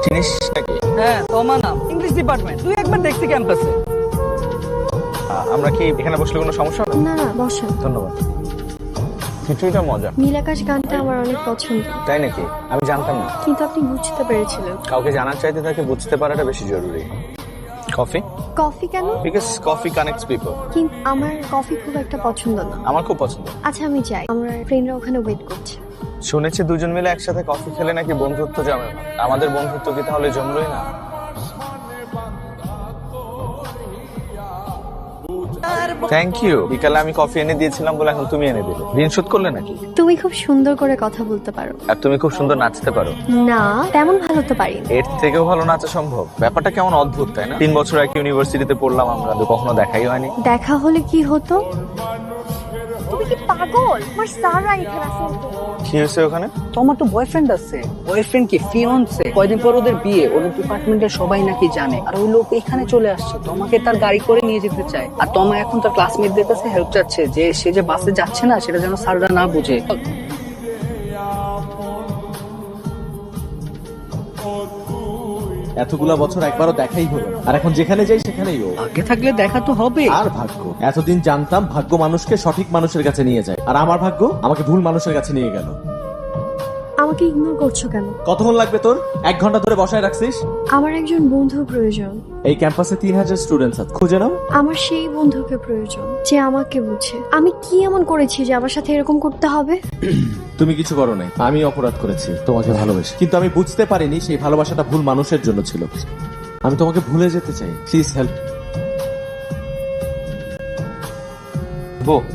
চিনিস নাকি? হ্যাঁ, তোমা নাম, ইংলিশ ডিপার্টমেন্ট। তুই একবার দেখছি ক্যাম্পাসে। আমরা কি এখানে বসলে কোনো সমস্যা হবে? না না, বসেন। ধন্যবাদ। কিছুটা মজা। নীলাকাশ গানটা আমার অনেক পছন্দ, তাই নাকি? আমি জানতাম না। কিন্তু আপনি বুঝতে পেরেছিলেন। কাউকে জানার চাইতে তাকে বুঝতে পারাটা বেশি জরুরি। কফি? কফি কেন? Because coffee connects people. কিন্তু আমার কফি খুব একটা পছন্দ না। আমার খুব পছন্দ। আচ্ছা আমি যাই, আমার ফ্রেন্ডরা ওখানে ওয়েট করছে। শুনেছি দুজন মিলে একসাথে কফি খেলে নাকি বন্ধুত্ব জমে না। আমাদের বন্ধুত্ব কি তাহলে জমলই না? Thank you. বিকালে আমি কফি এনে দিয়েছিলাম বলে এখন তুমি এনে দিলে। ঋণ শোধ করলে নাকি? তুমি খুব সুন্দর করে কথা বলতে পারো। আর তুমি খুব সুন্দর নাচতে পারো। না, তেমন ভালো তো পারি না। এর থেকেও ভালো নাচা সম্ভব? ব্যাপারটা কেমন অদ্ভুত, তাই না? 3 বছর এক ইউনিভার্সিটিতে পড়লাম আমরা, তো কখনো দেখাই হয়নি। দেখা হলে কি হতো? তুমি কি পাগল? আমার স্যাররা এখানে আছেন। কি হয়েছে ওখানে? তোমার তো বয়ফ্রেন্ড আছে। বয়ফ্রেন্ড কি ফিয়ন্সে? কয়দিন পর ওদের বিয়ে, ওদের ডিপার্টমেন্টের সবাই নাকি জানে। আর ওই লোক এখানে চলে আসছে, তোমাকে তার গাড়ি করে নিয়ে যেতে চায়। আর তোমা এখন তার ক্লাসমেটদের কাছে হেল্প চাচ্ছে যে সে যে বাসে যাচ্ছে না সেটা যেন স্যাররা না বুঝে। এতগুলা বছর একবারও দেখাই হলো না। আর এখন যেখানে যাই সেখানেই ও। ভাগ্যে থাকলে দেখা তো হবে। আর ভাগ্য, এতদিন জানতাম ভাগ্য মানুষকে সঠিক মানুষের কাছে নিয়ে যায়, আর আমার ভাগ্য আমাকে ভুল মানুষের কাছে নিয়ে গেল। আমাকে ইগনোর করছো কেন? কতক্ষণ লাগবে তোর? 1 ঘন্টা ধরে বসায় রাখছিস। আমার একজন বন্ধু প্রয়োজন। এই ক্যাম্পাসে 3000 স্টুডেন্টস আছে, খুঁজে নাও। আমার সেই বন্ধুকে প্রয়োজন যে আমাকে বুঝে। আমি কি এমন করেছি যে আমার সাথে এরকম করতে হবে? তুমি কিছু করো নাই, আমি অপরাধ করেছি তোমাকে ভালোবেসে, কিন্তু আমি বুঝতে পারিনি সেই ভালোবাসাটা ভুল মানুষের জন্য ছিল। আমি তোমাকে ভুলে যেতে চাই, প্লিজ হেল্প।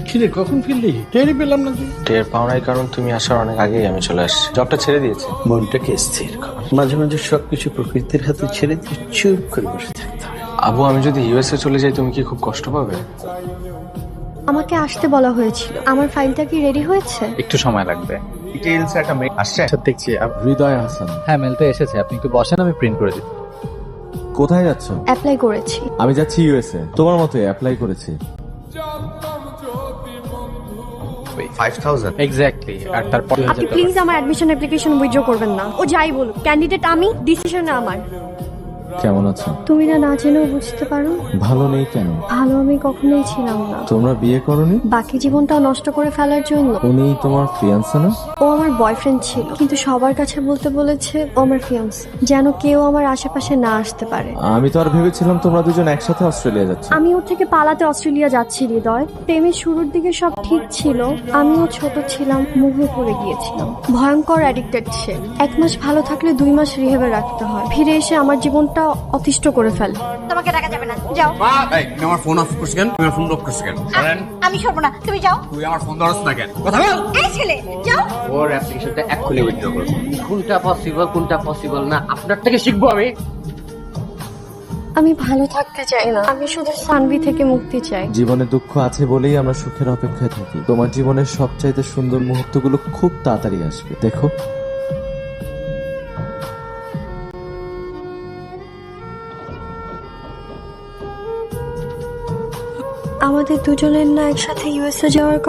কিরে কখন ফিরলি? টেরই পেলাম না তুই। টের পাও নাই কারণ তুমি আসার অনেক আগেই আমি চলে আসছি। জবটা ছেড়ে দিয়েছি। মনটাকে স্থির কর। মাঝে মাঝে সবকিছু প্রকৃতির হাতে ছেড়ে দিয়ে চুপ করে বসে থাকতে হয়। আবু, আমি যদি ইউএসএ চলে যাই তুমি কি খুব কষ্ট পাবে? আমাকে আসতে বলা হয়েছিল। আমার ফাইলটা কি রেডি হয়েছে? একটু সময় লাগবে। ডিটেইলস একটা মেল আসছে। দেখছি। হৃদয় হাসান। হ্যাঁ, মেল তো এসেছে, আপনি একটু বসেন, আমি প্রিন্ট করে দিচ্ছি। কোথায় যাচ্ছ? অ্যাপ্লাই করেছি। আমি যাচ্ছি ইউএসএ, তোমার মতো অ্যাপ্লাই করেছি। 5000? এক্স্যাক্টলি। আর তারপর আপনি প্লিজ আমার অ্যাডমিশন অ্যাপ্লিকেশন উইথড্র করবেন না। ও যাই বলুক, ক্যান্ডিডেট আমি, ডিসিশন আমার। কেমন আছো? তুমি না জেনেও বুঝতে পারো। ভালো নেই কেন? ভালো আমি কখনোই ছিলাম না। তোমরা বিয়ে করনি? বাকি জীবনটাও নষ্ট করে ফেলার জন্য। উনি তোমার ফিয়ান্সে না? ও আমার বয়ফ্রেন্ড ছিল, কিন্তু সবার কাছে বলতে বলেছে ও আমার ফিয়ান্সে, যেন কেউ আমার আশেপাশে না আসতে পারে। আমি তো আর ভেবেছিলাম তোমরা দুজন একসাথে অস্ট্রেলিয়া যাচ্ছ। আমি ওর থেকে পালাতে অস্ট্রেলিয়া যাচ্ছি হৃদয়। প্রেমের শুরুর দিকে সব ঠিক ছিল। আমিও ছোট ছিলাম, মুভে পড়ে গিয়েছিলাম। ভয়ঙ্কর অ্যাডিক্টেড সে। 1 মাস ভালো থাকলে 2 মাস রিহেবে রাখতে হয়। ফিরে এসে আমার জীবনটা অতিষ্ঠ করে ফেলে। তোমাকে ডাকা যাবে না, যাও। এই তুমি আমার ফোন অফ করছিস কেন? তুমি আমার ফোন অফ করছিস কেন? আমি সরব না, তুমি যাও। তুই আমার ফোন ধরছ না কেন? কথা বল। এই ছেলে, যাও। ওর অ্যাপ্লিকেশনটা এক্ষুনি উইথড্র করো। কোনটা পসিবল না আপনার থেকে শিখবো আমি। আমি ভালো থাকতে চাই না, আমি শুধু সানভি থেকে মুক্তি চাই। জীবনে দুঃখ আছে বলেই আমরা সুখের অপেক্ষায় থাকি। তোমার জীবনের সবচাইতে সুন্দর মুহূর্তগুলো খুব তাড়াতাড়ি আসবে, দেখো। আমাদের দুজনের না একসাথে ইউএসএ যাওয়ার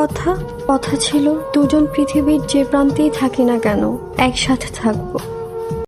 কথা ছিল। দুজন পৃথিবীর যে প্রান্তেই থাকি না কেন একসাথে থাকবো।